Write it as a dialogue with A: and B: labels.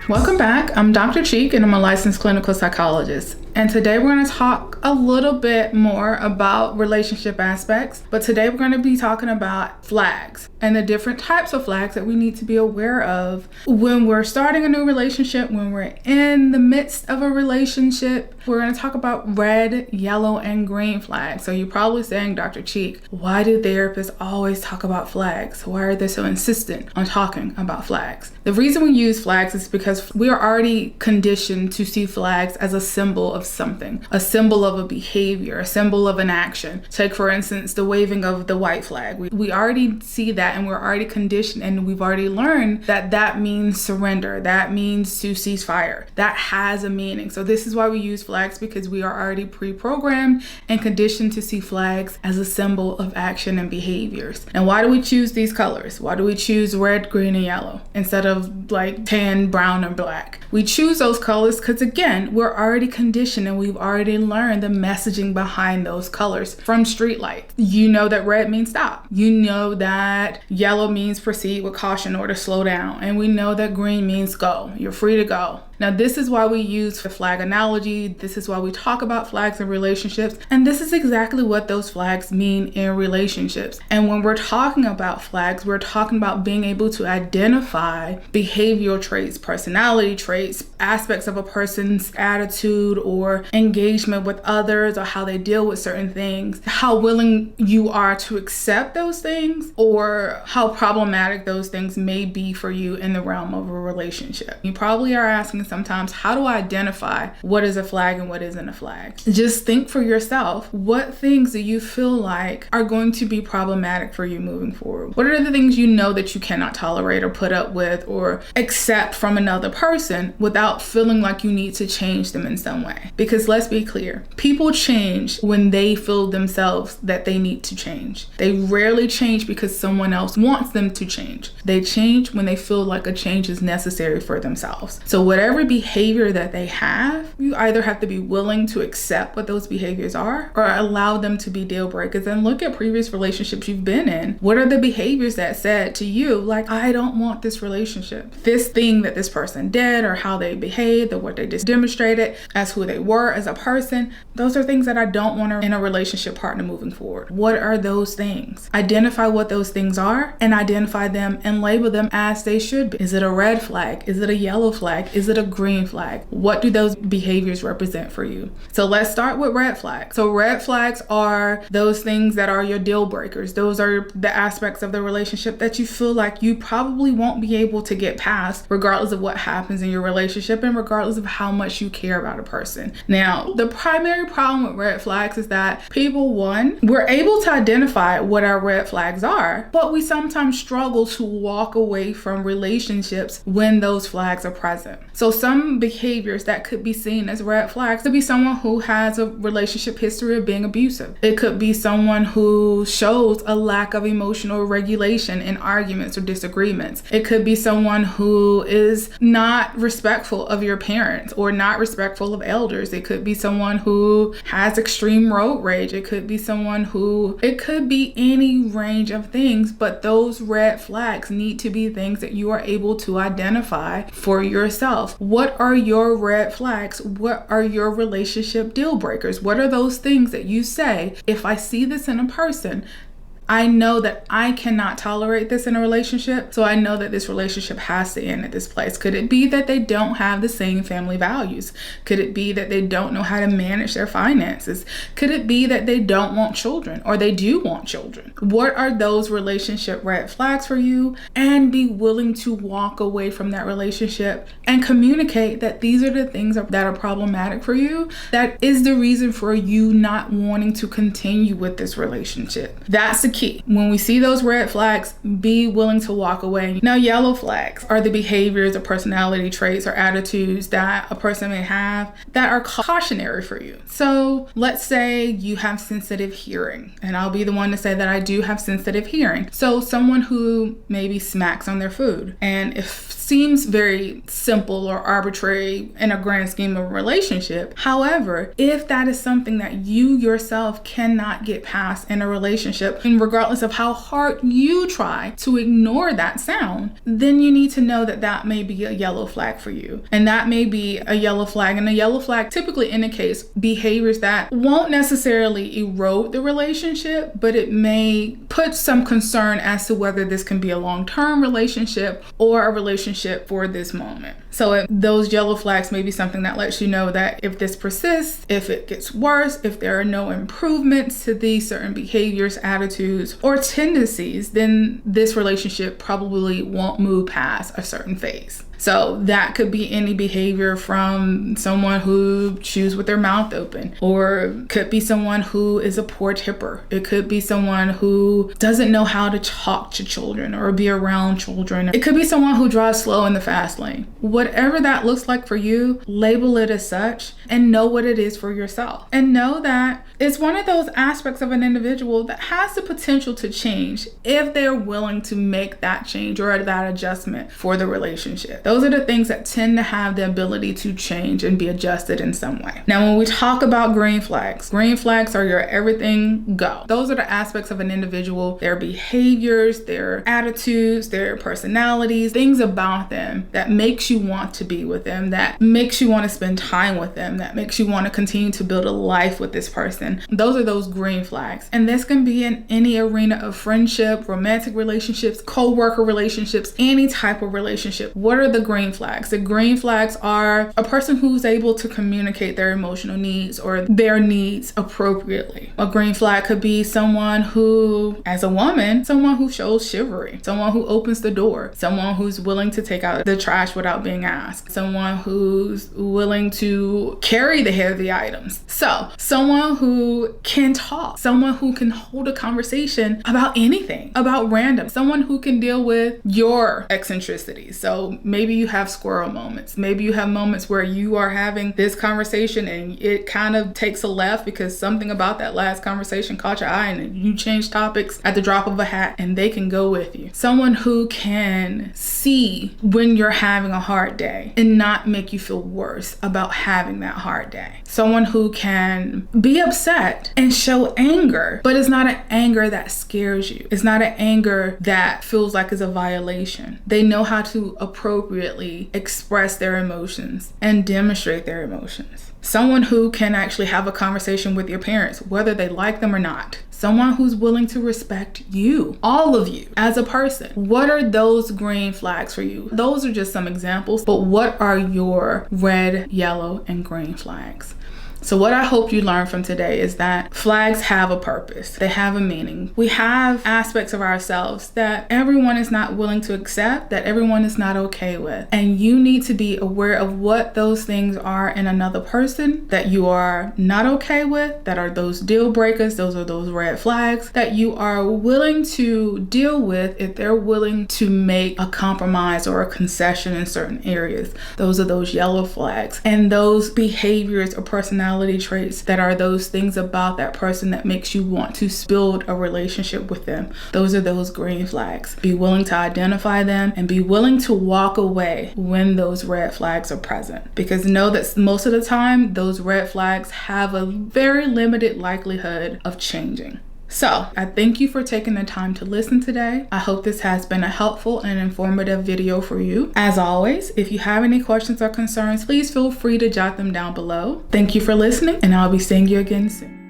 A: Welcome back. I'm Dr. Cheek and I'm a licensed clinical psychologist. And today we're going to talk a little bit more about relationship aspects, but today we're going to be talking about flags and the different types of flags that we need to be aware of when we're starting a new relationship, when we're in the midst of a relationship. We're going to talk about red, yellow, and green flags. So you're probably saying, Dr. Cheek, why do therapists always talk about flags? Why are they so insistent on talking about flags? The reason we use flags is because we are already conditioned to see flags as a symbol of something, a symbol of a behavior, a symbol of an action. Take, for instance, the waving of the white flag. We already see that and we're already conditioned and we've already learned that that means surrender. That means to cease fire. That has a meaning. So this is why we use flags, because we are already pre-programmed and conditioned to see flags as a symbol of action and behaviors. And why do we choose these colors? Why do we choose red, green, and yellow instead of like tan, brown, and black? We choose those colors because, again, we're already conditioned and we've already learned the messaging behind those colors from street lights. You know that red means stop. You know that yellow means proceed with caution or to slow down. And we know that green means go. You're free to go. Now, this is why we use the flag analogy. This is why we talk about flags in relationships. And this is exactly what those flags mean in relationships. And when we're talking about flags, we're talking about being able to identify behavioral traits, personality traits, aspects of a person's attitude or engagement with others, or how they deal with certain things, how willing you are to accept those things, or how problematic those things may be for you in the realm of a relationship. You probably are asking sometimes, how do I identify what is a flag and what isn't a flag? Just think for yourself, what things do you feel like are going to be problematic for you moving forward? What are the things you know that you cannot tolerate or put up with or accept from another person without feeling like you need to change them in some way? Because let's be clear, people change when they feel themselves that they need to change. They rarely change because someone else wants them to change. They change when they feel like a change is necessary for themselves. So whatever behavior that they have, you either have to be willing to accept what those behaviors are or allow them to be deal breakers. And look at previous relationships you've been in. What are the behaviors that said to you, like, I don't want this relationship? This thing that this person did, or how they behaved, or what they just demonstrated as who they were as a person, those are things that I don't want in a relationship partner moving forward. What are those things? Identify what those things are and identify them and label them as they should be. Is it a red flag? Is it a yellow flag? Is it a green flag? What do those behaviors represent for you? So let's start with red flags. So red flags are those things that are your deal breakers. Those are the aspects of the relationship that you feel like you probably won't be able to get past, regardless of what happens in your relationship and regardless of how much you care about a person. Now, the primary problem with red flags is that people, one, we're able to identify what our red flags are, but we sometimes struggle to walk away from relationships when those flags are present. So some behaviors that could be seen as red flags could be someone who has a relationship history of being abusive. It could be someone who shows a lack of emotional regulation in arguments or disagreements. It could be someone who is not respectful of your parents or not respectful of elders. It could be someone who has extreme road rage. It could be someone who, it could be any range of things, but those red flags need to be things that you are able to identify for yourself. What are your red flags? What are your relationship deal breakers? What are those things that you say, if I see this in a person, I know that I cannot tolerate this in a relationship, so I know that this relationship has to end at this place. Could it be that they don't have the same family values? Could it be that they don't know how to manage their finances? Could it be that they don't want children or they do want children? What are those relationship red flags for you? And be willing to walk away from that relationship and communicate that these are the things that are problematic for you. That is the reason for you not wanting to continue with this relationship. That's the key. When we see those red flags, be willing to walk away. Now, yellow flags are the behaviors or personality traits or attitudes that a person may have that are cautionary for you. So let's say you have sensitive hearing, and I'll be the one to say that I do have sensitive hearing. So someone who maybe smacks on their food, and if seems very simple or arbitrary in a grand scheme of a relationship. However, if that is something that you yourself cannot get past in a relationship, and regardless of how hard you try to ignore that sound, then you need to know that that may be a yellow flag for you. And that may be a yellow flag. And a yellow flag typically indicates behaviors that won't necessarily erode the relationship, but it may put some concern as to whether this can be a long-term relationship or a relationship for this moment. So if those yellow flags may be something that lets you know that if this persists, if it gets worse, if there are no improvements to these certain behaviors, attitudes, or tendencies, then this relationship probably won't move past a certain phase. So that could be any behavior from someone who chews with their mouth open, or could be someone who is a poor tipper. It could be someone who doesn't know how to talk to children or be around children. It could be someone who drives slow in the fast lane. Whatever that looks like for you, label it as such and know what it is for yourself. And know that it's one of those aspects of an individual that has the potential to change if they're willing to make that change or that adjustment for the relationship. Those are the things that tend to have the ability to change and be adjusted in some way. Now, when we talk about green flags are your everything go. Those are the aspects of an individual, their behaviors, their attitudes, their personalities, things about them that makes you want to be with them, that makes you want to spend time with them, that makes you want to continue to build a life with this person. Those are those green flags. And this can be in any arena of friendship, romantic relationships, co-worker relationships, any type of relationship. What are the green flags? The green flags are a person who's able to communicate their emotional needs or their needs appropriately. A green flag could be someone who, as a woman, someone who shows chivalry, someone who opens the door, someone who's willing to take out the trash without being asked, someone who's willing to carry the heavy items. So someone who can talk, someone who can hold a conversation about anything, about random, someone who can deal with your eccentricities. So maybe you have squirrel moments. Maybe you have moments where you are having this conversation and it kind of takes a left because something about that last conversation caught your eye and you change topics at the drop of a hat and they can go with you. Someone who can see when you're having a hard day and not make you feel worse about having that hard day. Someone who can be upset and show anger, but it's not an anger that scares you. It's not an anger that feels like it's a violation. They know how to appropriately express their emotions and demonstrate their emotions. Someone who can actually have a conversation with your parents, whether they like them or not. Someone who's willing to respect you, all of you as a person. What are those green flags for you? Those are just some examples, but what are your red, yellow, and green flags? So what I hope you learn from today is that flags have a purpose. They have a meaning. We have aspects of ourselves that everyone is not willing to accept, that everyone is not okay with. And you need to be aware of what those things are in another person that you are not okay with, that are those deal breakers, those are those red flags that you are willing to deal with if they're willing to make a compromise or a concession in certain areas. Those are those yellow flags. And those behaviors or personality traits that are those things about that person that makes you want to build a relationship with them. Those are those green flags. Be willing to identify them and be willing to walk away when those red flags are present. Because know that most of the time, those red flags have a very limited likelihood of changing. So I thank you for taking the time to listen today. I hope this has been a helpful and informative video for you. As always, if you have any questions or concerns, please feel free to jot them down below. Thank you for listening, and I'll be seeing you again soon.